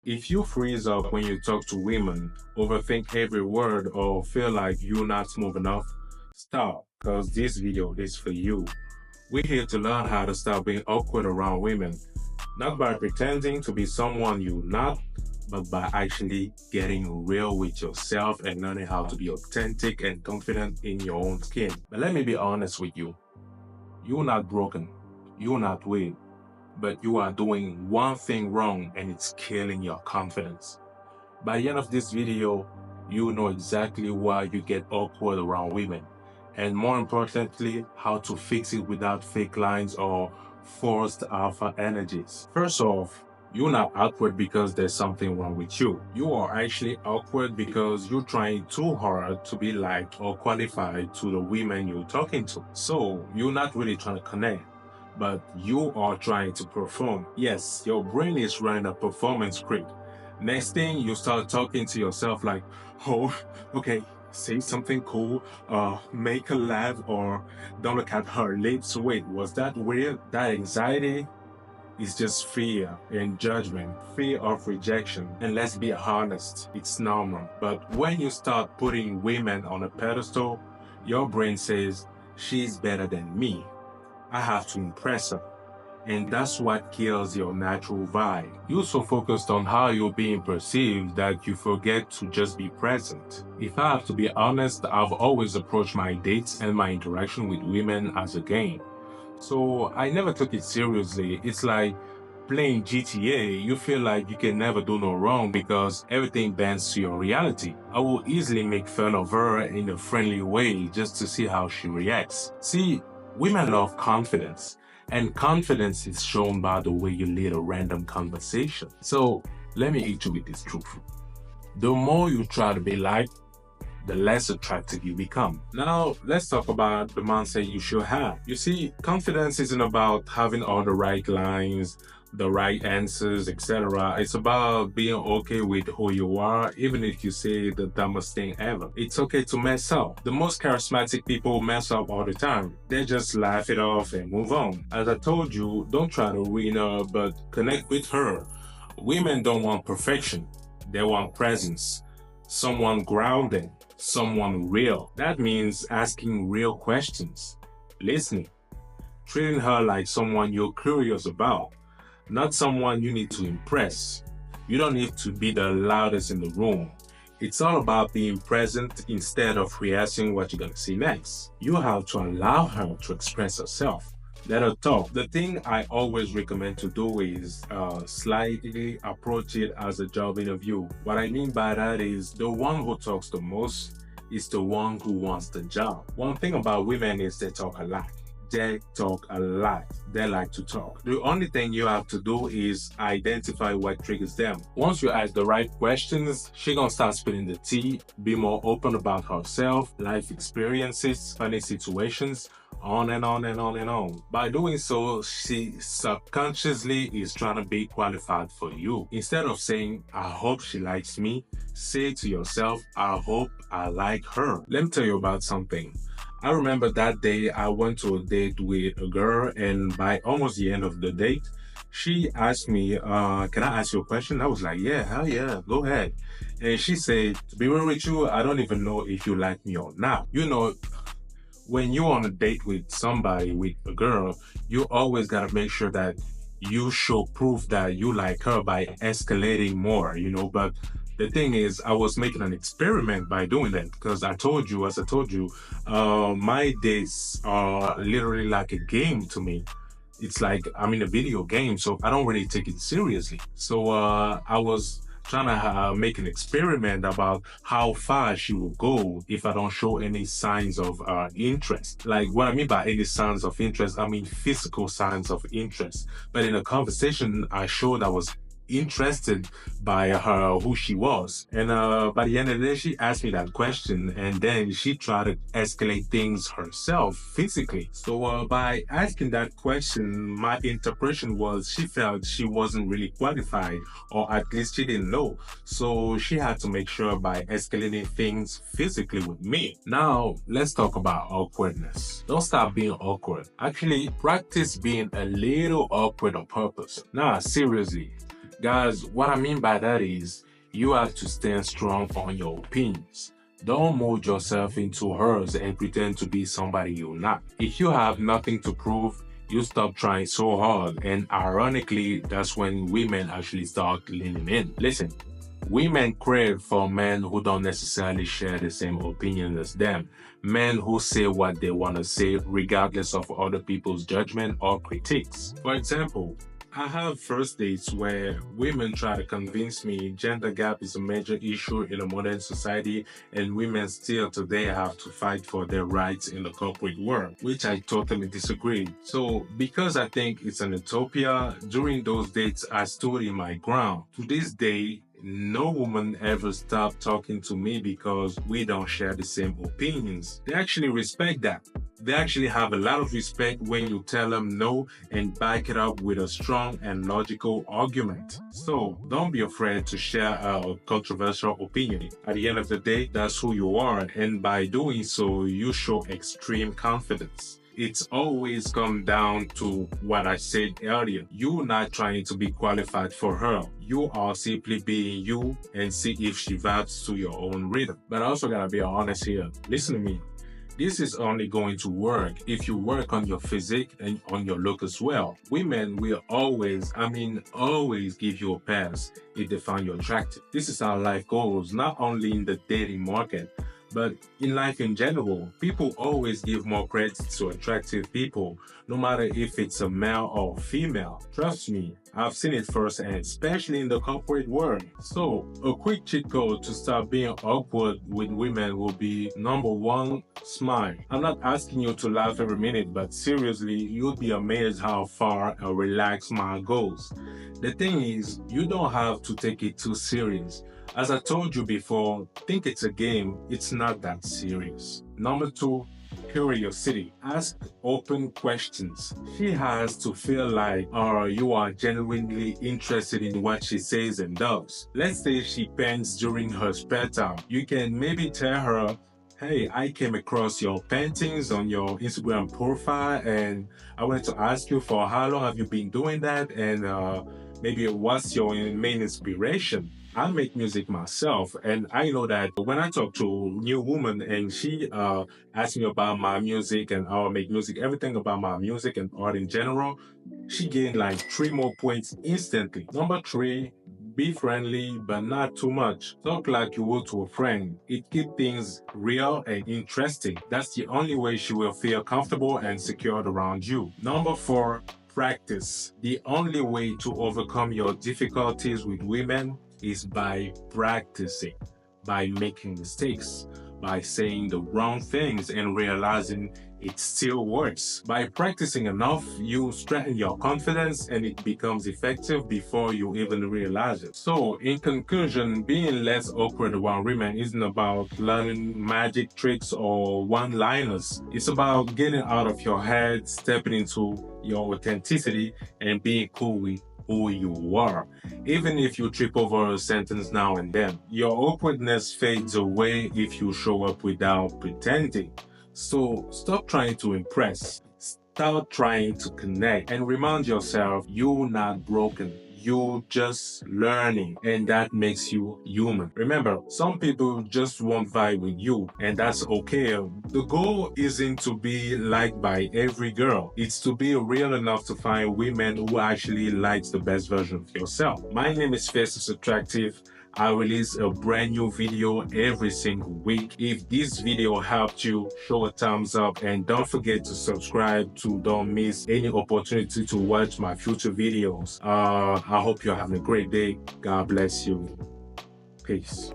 If you freeze up when you talk to women, overthink every word, or feel like you're not smooth enough, stop, because this video is for you. We're here to learn how to stop being awkward around women, not by pretending to be someone you're not, but by actually getting real with yourself and learning how to be authentic and confident in your own skin. But let me be honest with you. You're not broken. You're not weak, but you are doing one thing wrong and it's killing your confidence. By the end of this video, you know exactly why you get awkward around women, and more importantly, how to fix it without fake lines or forced alpha energies. First off, you're not awkward because there's something wrong with you. You are actually awkward because you're trying too hard to be liked or qualified to the women you're talking to. So you're not really trying to connect, but you are trying to perform. Yes, your brain is running a performance script. Next thing, you start talking to yourself like, oh, okay, say something cool, make her laugh, or don't look at her lips. Wait, was that weird? That anxiety is just fear and judgment, fear of rejection. And let's be honest, it's normal. But when you start putting women on a pedestal, your brain says, she's better than me. I have to impress her. And that's what kills your natural vibe. You're so focused on how you're being perceived that you forget to just be present. If I have to be honest, I've always approached my dates and my interaction with women as a game. So I never took it seriously. It's like playing GTA, you feel like you can never do no wrong because everything bends to your reality. I will easily make fun of her in a friendly way just to see how she reacts. See, women love confidence, and confidence is shown by the way you lead a random conversation. So let me hit you with this truth. The more you try to be liked, the less attractive you become. Now, let's talk about the mindset you should have. You see, confidence isn't about having all the right lines, the right answers, etc. It's about being okay with who you are, even if you say the dumbest thing ever. It's okay to mess up. The most charismatic people mess up all the time. They just laugh it off and move on. As I told you, don't try to win her, but connect with her. Women don't want perfection. They want presence. Someone grounded. Someone real. That means asking real questions. Listening. Treating her like someone you're curious about, not someone you need to impress. You don't need to be the loudest in the room. It's all about being present instead of rehearsing what you're gonna see next. You have to allow her to express herself. Let her talk. The thing I always recommend to do is slightly approach it as a job interview. What I mean by that is the one who talks the most is the one who wants the job. One thing about women is they talk a lot. They talk a lot. They like to talk. The only thing you have to do is identify what triggers them. Once you ask the right questions, she gonna start spilling the tea, be more open about herself, life experiences, funny situations, on and on and on and on. By doing so, she subconsciously is trying to be qualified for you. Instead of saying, I hope she likes me, say to yourself, I hope I like her. Let me tell you about something. I remember that day I went to a date with a girl, and by almost the end of the date, she asked me, can I ask you a question? I was like, yeah, hell yeah, go ahead. And she said, to be real with you, I don't even know if you like me or not. You know, when you're on a date with somebody, with a girl, you always gotta make sure that you show proof that you like her by escalating more, but the thing is, I was making an experiment by doing that because as I told you, my dates are literally like a game to me. It's like I'm in a video game, so I don't really take it seriously. So I was trying to make an experiment about how far she will go if I don't show any signs of interest. Like what I mean by any signs of interest, I mean physical signs of interest. But in a conversation, I showed I was interested by her, who she was. And by the end of the day, she asked me that question, and then she tried to escalate things herself physically. So by asking that question, my interpretation was she felt she wasn't really qualified, or at least she didn't know. So she had to make sure by escalating things physically with me. Now, let's talk about awkwardness. Don't stop being awkward. Actually, practice being a little awkward on purpose. Nah, seriously. Guys, what I mean by that is you have to stand strong on your opinions. Don't mold yourself into hers and pretend to be somebody you're not. If you have nothing to prove, you stop trying so hard, and ironically, that's when women actually start leaning in. Listen, women crave for men who don't necessarily share the same opinion as them. Men who say what they want to say regardless of other people's judgment or critiques. For example, I have first dates where women try to convince me gender gap is a major issue in a modern society and women still today have to fight for their rights in the corporate world, which I totally disagree. So, because I think it's an utopia, during those dates I stood in my ground. To this day, no woman ever stopped talking to me because we don't share the same opinions. They actually respect that. They actually have a lot of respect when you tell them no and back it up with a strong and logical argument. So don't be afraid to share a controversial opinion. At the end of the day, that's who you are, and by doing so, you show extreme confidence. It's always come down to what I said earlier. You're not trying to be qualified for her. You are simply being you and see if she vibes to your own rhythm. But I also gotta be honest here. Listen to me. This is only going to work if you work on your physique and on your look as well. Women will always, always give you a pass if they find you attractive. This is how life goes, not only in the dating market, but in life in general. People always give more credit to attractive people, no matter if it's a male or female. Trust me, I've seen it firsthand, especially in the corporate world. So, a quick cheat code to stop being awkward with women will be number one, smile. I'm not asking you to laugh every minute, but seriously, you'll be amazed how far a relaxed smile goes. The thing is, you don't have to take it too serious. As I told you before, think it's a game, it's not that serious. Number two, curiosity. Ask open questions. She has to feel like you are genuinely interested in what she says and does. Let's say she paints during her spare time. You can maybe tell her, hey, I came across your paintings on your Instagram profile and I wanted to ask you for how long have you been doing that, and maybe what's your main inspiration? I make music myself, and I know that when I talk to a new woman and she asks me about my music and how I make music, everything about my music and art in general, she gained like 3 more points instantly. Number three, be friendly, but not too much. Talk like you would to a friend. It keeps things real and interesting. That's the only way she will feel comfortable and secure around you. Number four, practice. The only way to overcome your difficulties with women is by practicing, by making mistakes, by saying the wrong things and realizing it still works. By practicing enough, you strengthen your confidence and it becomes effective before you even realize it. So, in conclusion, being less awkward around women isn't about learning magic tricks or one-liners. It's about getting out of your head, stepping into your authenticity, and being cool with who you are. Even if you trip over a sentence now and then, your awkwardness fades away if you show up without pretending. So stop trying to impress, start trying to connect, and remind yourself you're not broken. You're just learning, and that makes you human. Remember, some people just won't vibe with you, and that's okay. The goal isn't to be liked by every girl. It's to be real enough to find women who actually likes the best version of yourself. My name is Faces Attractive. I release a brand new video every single week. If this video helped you, show a thumbs up and don't forget to subscribe to don't miss any opportunity to watch my future videos. I hope you're having a great day. God bless you. Peace.